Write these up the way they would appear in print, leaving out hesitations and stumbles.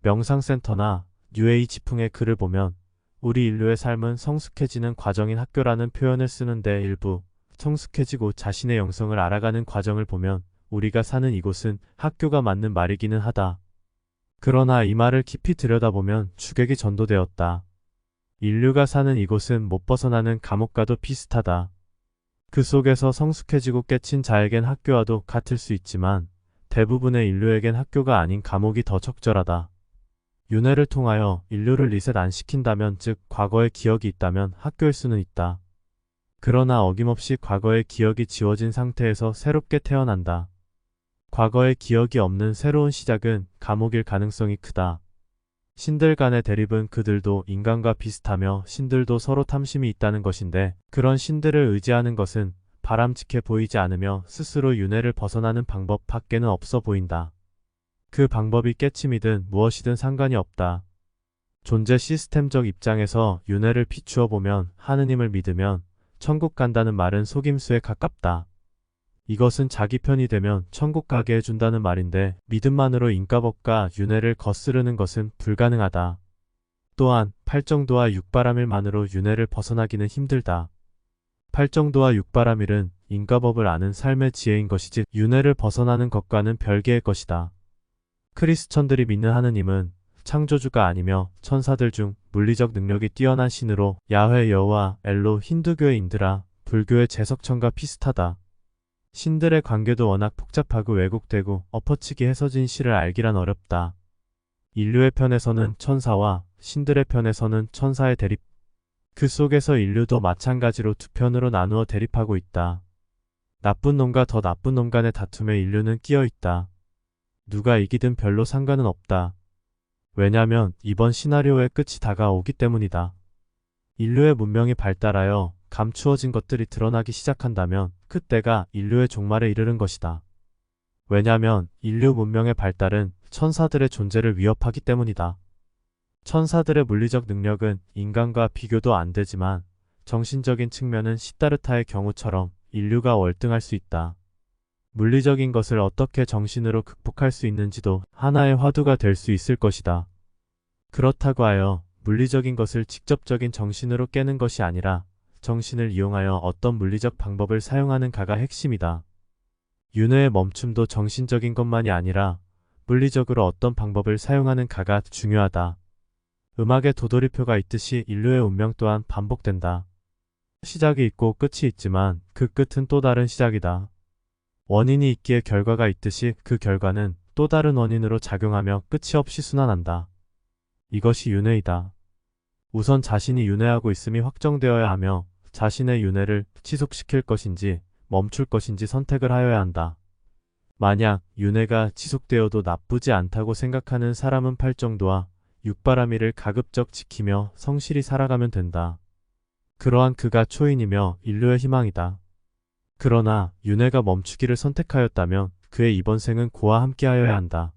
명상센터나 뉴에이지풍의 글을 보면 우리 인류의 삶은 성숙해지는 과정인 학교라는 표현을 쓰는데 일부 성숙해지고 자신의 영성을 알아가는 과정을 보면 우리가 사는 이곳은 학교가 맞는 말이기는 하다. 그러나 이 말을 깊이 들여다보면 주객이 전도되었다. 인류가 사는 이곳은 못 벗어나는 감옥과도 비슷하다. 그 속에서 성숙해지고 깨친 자에겐 학교와도 같을 수 있지만 대부분의 인류에겐 학교가 아닌 감옥이 더 적절하다. 윤회를 통하여 인류를 리셋 안 시킨다면, 즉 과거의 기억이 있다면 학교일 수는 있다. 그러나 어김없이 과거의 기억이 지워진 상태에서 새롭게 태어난다. 과거의 기억이 없는 새로운 시작은 감옥일 가능성이 크다. 신들 간의 대립은 그들도 인간과 비슷하며 신들도 서로 탐심이 있다는 것인데, 그런 신들을 의지하는 것은 바람직해 보이지 않으며 스스로 윤회를 벗어나는 방법 밖에는 없어 보인다. 그 방법이 깨침이든 무엇이든 상관이 없다. 존재 시스템적 입장에서 윤회를 비추어 보면 하느님을 믿으면 천국 간다는 말은 속임수에 가깝다. 이것은 자기 편이 되면 천국 가게 해준다는 말인데, 믿음만으로 인과법과 윤회를 거스르는 것은 불가능하다. 또한 팔정도와 육바라밀만으로 윤회를 벗어나기는 힘들다. 팔정도와 육바라밀은 인과법을 아는 삶의 지혜인 것이지 윤회를 벗어나는 것과는 별개의 것이다. 크리스천들이 믿는 하느님은 창조주가 아니며 천사들 중 물리적 능력이 뛰어난 신으로 야훼, 여호와, 엘로, 힌두교의 인드라, 불교의 제석천과 비슷하다. 신들의 관계도 워낙 복잡하고 왜곡되고 엎어치기 해서진 실을 알기란 어렵다. 인류의 편에서는 천사와 신들의 편에서는 천사의 대립, 그 속에서 인류도 마찬가지로 두 편으로 나누어 대립하고 있다. 나쁜 놈과 더 나쁜 놈 간의 다툼에 인류는 끼어 있다. 누가 이기든 별로 상관은 없다. 왜냐면 이번 시나리오의 끝이 다가오기 때문이다. 인류의 문명이 발달하여 감추어진 것들이 드러나기 시작한다면 그때가 인류의 종말에 이르는 것이다. 왜냐면 인류 문명의 발달은 천사들의 존재를 위협하기 때문이다. 천사들의 물리적 능력은 인간과 비교도 안 되지만 정신적인 측면은 시다르타의 경우처럼 인류가 월등할 수 있다. 물리적인 것을 어떻게 정신으로 극복할 수 있는지도 하나의 화두가 될 수 있을 것이다. 그렇다고 하여 물리적인 것을 직접적인 정신으로 깨는 것이 아니라 정신을 이용하여 어떤 물리적 방법을 사용하는가가 핵심이다. 윤회의 멈춤도 정신적인 것만이 아니라 물리적으로 어떤 방법을 사용하는가가 중요하다. 음악에 도돌이표가 있듯이 인류의 운명 또한 반복된다. 시작이 있고 끝이 있지만 그 끝은 또 다른 시작이다. 원인이 있기에 결과가 있듯이 그 결과는 또 다른 원인으로 작용하며 끝이 없이 순환한다. 이것이 윤회이다. 우선 자신이 윤회하고 있음이 확정되어야 하며 자신의 윤회를 지속시킬 것인지 멈출 것인지 선택을 하여야 한다. 만약 윤회가 지속되어도 나쁘지 않다고 생각하는 사람은 팔정도와 육바라밀을 가급적 지키며 성실히 살아가면 된다. 그러한 그가 초인이며 인류의 희망이다. 그러나 윤회가 멈추기를 선택하였다면 그의 이번 생은 고와 함께하여야 한다.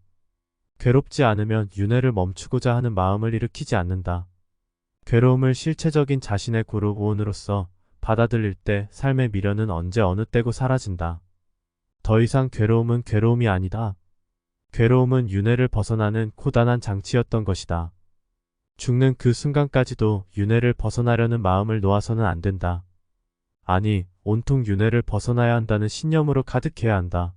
괴롭지 않으면 윤회를 멈추고자 하는 마음을 일으키지 않는다. 괴로움을 실체적인 자신의 고루 오온으로서 받아들일 때 삶의 미련은 언제 어느 때고 사라진다. 더 이상 괴로움은 괴로움이 아니다. 괴로움은 윤회를 벗어나는 고단한 장치였던 것이다. 죽는 그 순간까지도 윤회를 벗어나려는 마음을 놓아서는 안 된다. 아니, 온통 윤회를 벗어나야 한다는 신념으로 가득해야 한다.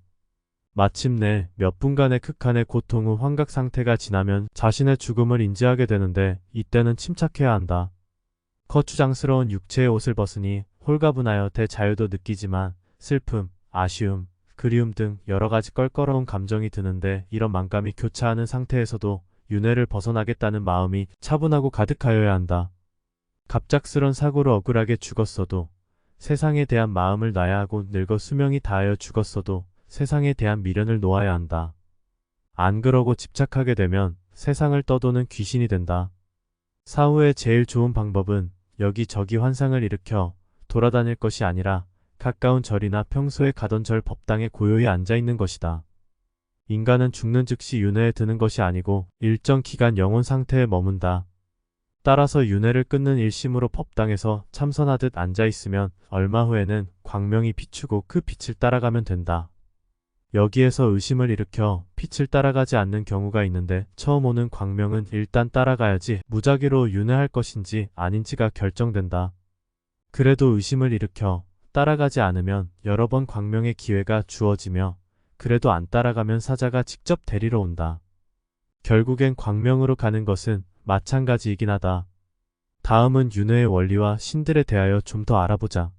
마침내 몇 분간의 극한의 고통 후 환각 상태가 지나면 자신의 죽음을 인지하게 되는데 이때는 침착해야 한다. 거추장스러운 육체의 옷을 벗으니 홀가분하여 대자유도 느끼지만 슬픔, 아쉬움, 그리움 등 여러가지 껄끄러운 감정이 드는데 이런 만감이 교차하는 상태에서도 윤회를 벗어나겠다는 마음이 차분하고 가득하여야 한다. 갑작스런 사고로 억울하게 죽었어도 세상에 대한 마음을 놔야 하고 늙어 수명이 다하여 죽었어도 세상에 대한 미련을 놓아야 한다. 안 그러고 집착하게 되면 세상을 떠도는 귀신이 된다. 사후에 제일 좋은 방법은 여기저기 환상을 일으켜 돌아다닐 것이 아니라 가까운 절이나 평소에 가던 절 법당에 고요히 앉아있는 것이다. 인간은 죽는 즉시 윤회에 드는 것이 아니고 일정 기간 영혼 상태에 머문다. 따라서 윤회를 끊는 일심으로 법당에서 참선하듯 앉아있으면 얼마 후에는 광명이 비추고 그 빛을 따라가면 된다. 여기에서 의심을 일으켜 빛을 따라가지 않는 경우가 있는데 처음 오는 광명은 일단 따라가야지 무작위로 윤회할 것인지 아닌지가 결정된다. 그래도 의심을 일으켜 따라가지 않으면 여러 번 광명의 기회가 주어지며 그래도 안 따라가면 사자가 직접 데리러 온다. 결국엔 광명으로 가는 것은 마찬가지이긴 하다. 다음은 윤회의 원리와 신들에 대하여 좀 더 알아보자.